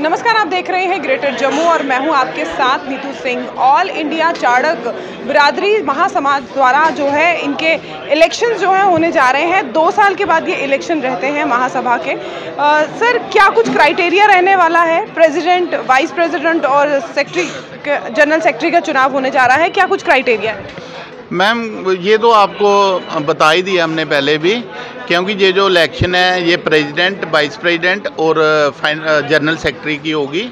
नमस्कार, आप देख रहे हैं ग्रेटर जम्मू और मैं हूं आपके साथ नीतू सिंह। ऑल इंडिया चाड़क बिरादरी महासमाज द्वारा जो है इनके इलेक्शंस जो है होने जा रहे हैं। 2 साल के बाद ये इलेक्शन रहते हैं महासभा के। सर, क्या कुछ क्राइटेरिया रहने वाला है? प्रेसिडेंट, वाइस प्रेसिडेंट और सेक्रेटरी, जनरल सेक्रेटरी का चुनाव होने जा रहा है, क्या कुछ क्राइटेरिया है? मैम, ये तो आपको बता ही दिया हमने पहले भी, क्योंकि ये जो इलेक्शन है ये प्रेसिडेंट, वाइस प्रेसिडेंट और जनरल सेक्रेटरी की होगी।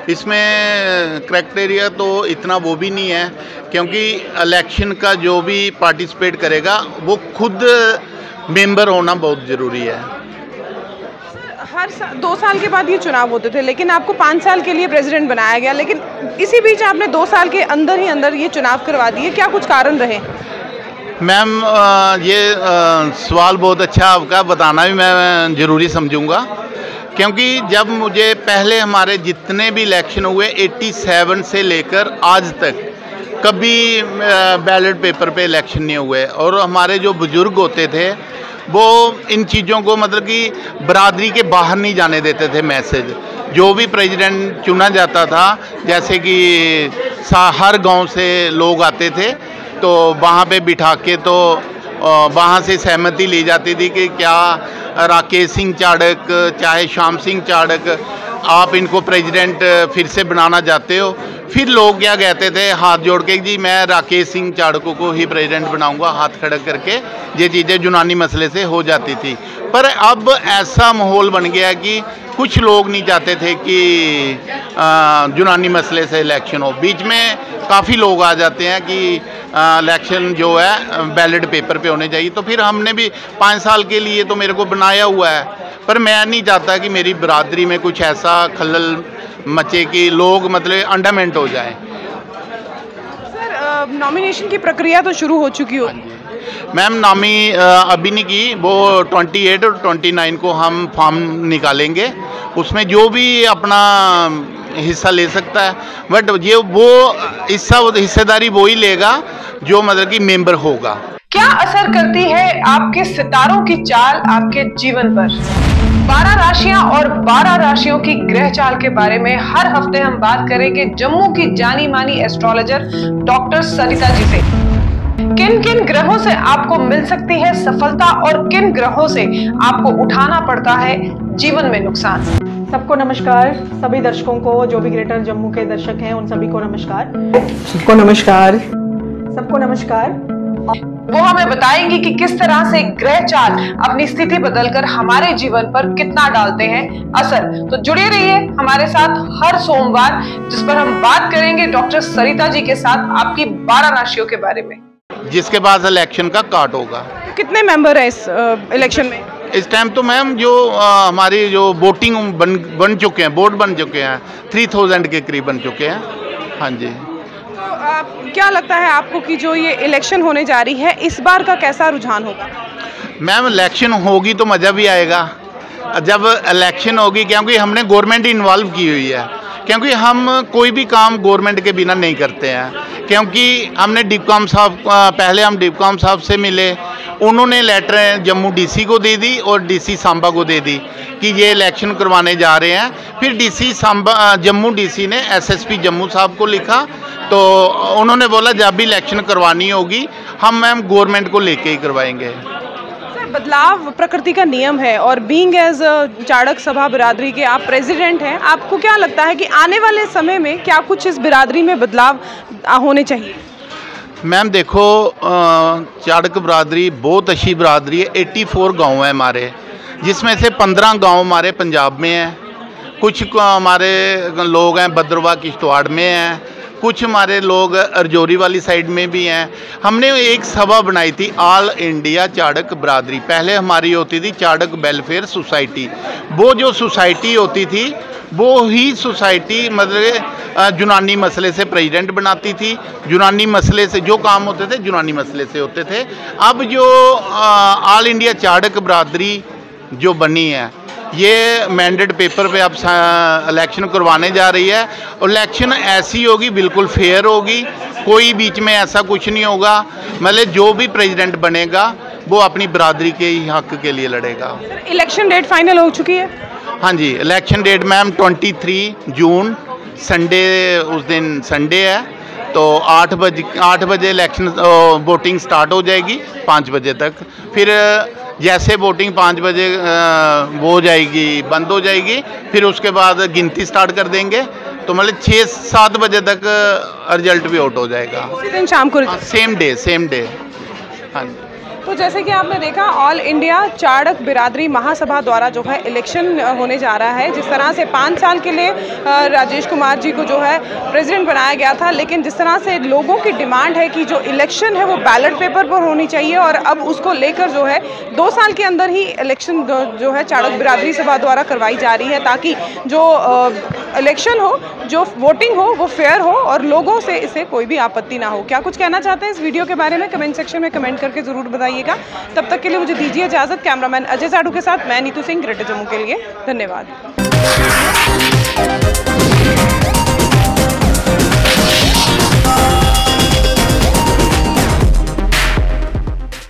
इसमें क्राइटेरिया तो इतना वो भी नहीं है, क्योंकि इलेक्शन का जो भी पार्टिसिपेट करेगा वो खुद मेंबर होना बहुत ज़रूरी है। हर 2 साल के बाद ये चुनाव होते थे, लेकिन आपको 5 साल के लिए प्रेसिडेंट बनाया गया, लेकिन इसी बीच आपने 2 साल के अंदर ही अंदर ये चुनाव करवा दिए। क्या कुछ कारण रहे? मैम, ये सवाल बहुत अच्छा आपका, बताना भी मैं ज़रूरी समझूंगा, क्योंकि जब मुझे पहले हमारे जितने भी इलेक्शन हुए 87 से लेकर आज तक कभी बैलेट पेपर पे इलेक्शन नहीं हुए। और हमारे जो बुज़ुर्ग होते थे वो इन चीज़ों को मतलब कि बरादरी के बाहर नहीं जाने देते थे मैसेज। जो भी प्रेसिडेंट चुना जाता था, जैसे कि हर गांव से लोग आते थे, तो वहाँ पे बिठा के तो वहाँ से सहमति ली जाती थी कि क्या राकेश सिंह चाड़क चाहे श्याम सिंह चाड़क, आप इनको प्रेसिडेंट फिर से बनाना चाहते हो? फिर लोग क्या कहते थे, हाथ जोड़ के, जी मैं राकेश सिंह चाड़कों को ही प्रेसिडेंट बनाऊंगा, हाथ खड़ा करके। ये चीज़ें यूनानी मसले से हो जाती थी। पर अब ऐसा माहौल बन गया कि कुछ लोग नहीं चाहते थे कि यूनानी मसले से इलेक्शन हो। बीच में काफ़ी लोग आ जाते हैं कि इलेक्शन जो है बैलेट पेपर पे होने चाहिए। तो फिर हमने भी 5 साल के लिए तो मेरे को बनाया हुआ है, पर मैं नहीं चाहता कि मेरी बिरादरी में कुछ ऐसा खलल मचे कि लोग मतलब अंडरमेंट हो जाए। सर, नॉमिनेशन की प्रक्रिया तो शुरू हो चुकी हो? मैम, नामी अभी नहीं की, वो 28 और 29 को हम फॉर्म निकालेंगे। उसमें जो भी अपना हिस्सा ले सकता है, बट ये वो हिस्सेदारी वो ही लेगा जो मतलब कि मेंबर होगा। क्या असर करती है आपके सितारों की चाल आपके जीवन पर? 12 राशियां और 12 राशियों की ग्रह चाल के बारे में हर हफ्ते हम बात करेंगे जम्मू की जानी मानी एस्ट्रोलॉजर डॉक्टर सरिता जी से। किन किन ग्रहों से आपको मिल सकती है सफलता और किन ग्रहों से आपको उठाना पड़ता है जीवन में नुकसान। सबको नमस्कार, सभी दर्शकों को, जो भी ग्रेटर जम्मू के दर्शक हैं उन सभी को नमस्कार। सबको नमस्कार। सबको नमस्कार। वो हमें बताएंगी कि किस तरह से ग्रह चाल अपनी स्थिति बदलकर हमारे जीवन पर कितना डालते हैं असर। तो जुड़े रहिए हमारे साथ हर सोमवार, जिस पर हम बात करेंगे डॉक्टर सरिता जी के साथ आपकी 12 राशियों के बारे में, जिसके बाद इलेक्शन का काट होगा। कितने मेंबर है इस इलेक्शन में? इस टाइम तो मैम जो हमारी जो वोटिंग बन चुके हैं, बोर्ड बन चुके हैं, 3000 के करीब बन चुके हैं। हाँ जी। तो क्या लगता है आपको कि जो ये इलेक्शन होने जा रही है इस बार का कैसा रुझान होगा? मैम, इलेक्शन होगी तो मज़ा भी आएगा जब इलेक्शन होगी, क्योंकि हमने गवर्नमेंट इन्वॉल्व की हुई है। क्योंकि हम कोई भी काम गवर्नमेंट के बिना नहीं करते हैं। क्योंकि हमने डिपकॉम साहब, पहले हम डिपकॉम साहब से मिले, उन्होंने लेटर जम्मू डीसी को दे दी और डीसी सांबा को दे दी कि ये इलेक्शन करवाने जा रहे हैं। फिर डीसी सांबा, जम्मू डीसी ने एसएसपी जम्मू साहब को लिखा, तो उन्होंने बोला जब भी इलेक्शन करवानी होगी हम मैम गवर्नमेंट को लेके ही करवाएंगे। सर, बदलाव प्रकृति का नियम है और बीइंग एज चाड़क सभा बिरादरी के आप प्रेसिडेंट हैं, आपको क्या लगता है कि आने वाले समय में क्या कुछ इस बिरादरी में बदलाव होने चाहिए? मैम देखो, चाड़क बिरादरी बहुत अच्छी बिरादरी है। 84 गांव है हमारे, जिसमें से 15 गांव हमारे पंजाब में हैं, कुछ हमारे लोग हैं भद्रवाह किश्तवाड़ में हैं, कुछ हमारे लोग अर्जोरी वाली साइड में भी हैं। हमने एक सभा बनाई थी ऑल इंडिया चाड़क बिरादरी। पहले हमारी होती थी चाड़क वेलफेयर सोसाइटी। वो जो सोसाइटी होती थी वो ही सोसाइटी मतलब यूनानी मसले से प्रेसिडेंट बनाती थी। यूनानी मसले से जो काम होते थे यूनानी मसले से होते थे। अब जो ऑल इंडिया चाड़क बिरादरी जो बनी है, ये मैंडेट पेपर पे अब इलेक्शन करवाने जा रही है। और इलेक्शन ऐसी होगी, बिल्कुल फेयर होगी, कोई बीच में ऐसा कुछ नहीं होगा। मतलब जो भी प्रेसिडेंट बनेगा वो अपनी बिरादरी के ही हक के लिए लड़ेगा। इलेक्शन डेट फाइनल हो चुकी है? हाँ जी, इलेक्शन डेट मैम 23 जून संडे, उस दिन संडे है, तो 8 बजे इलेक्शन वोटिंग स्टार्ट हो जाएगी 5 बजे तक। फिर जैसे वोटिंग 5 बजे वो हो जाएगी, बंद हो जाएगी, फिर उसके बाद गिनती स्टार्ट कर देंगे, तो मतलब 6-7 बजे तक रिजल्ट भी आउट हो जाएगा। उसी दिन शाम को? Same day. हाँ जी। तो जैसे कि आपने देखा, ऑल इंडिया चाड़क बिरादरी महासभा द्वारा जो है इलेक्शन होने जा रहा है। जिस तरह से 5 साल के लिए राजेश कुमार जी को जो है प्रेसिडेंट बनाया गया था, लेकिन जिस तरह से लोगों की डिमांड है कि जो इलेक्शन है वो बैलेट पेपर पर होनी चाहिए, और अब उसको लेकर जो है 2 साल के अंदर ही इलेक्शन जो है चाड़क बिरादरी सभा द्वारा करवाई जा रही है, ताकि जो इलेक्शन हो, जो वोटिंग हो, वो फेयर हो और लोगों से इसे कोई भी आपत्ति ना हो। क्या कुछ कहना चाहते हैं इस वीडियो के बारे में? कमेंट सेक्शन में कमेंट करके ज़रूर बताइएगा। तब तक के लिए मुझे दीजिए इजाजत। कैमरामैन अजय साडू के साथ मैं नीतू सिंह, ग्रेटर जम्मू के लिए। धन्यवाद।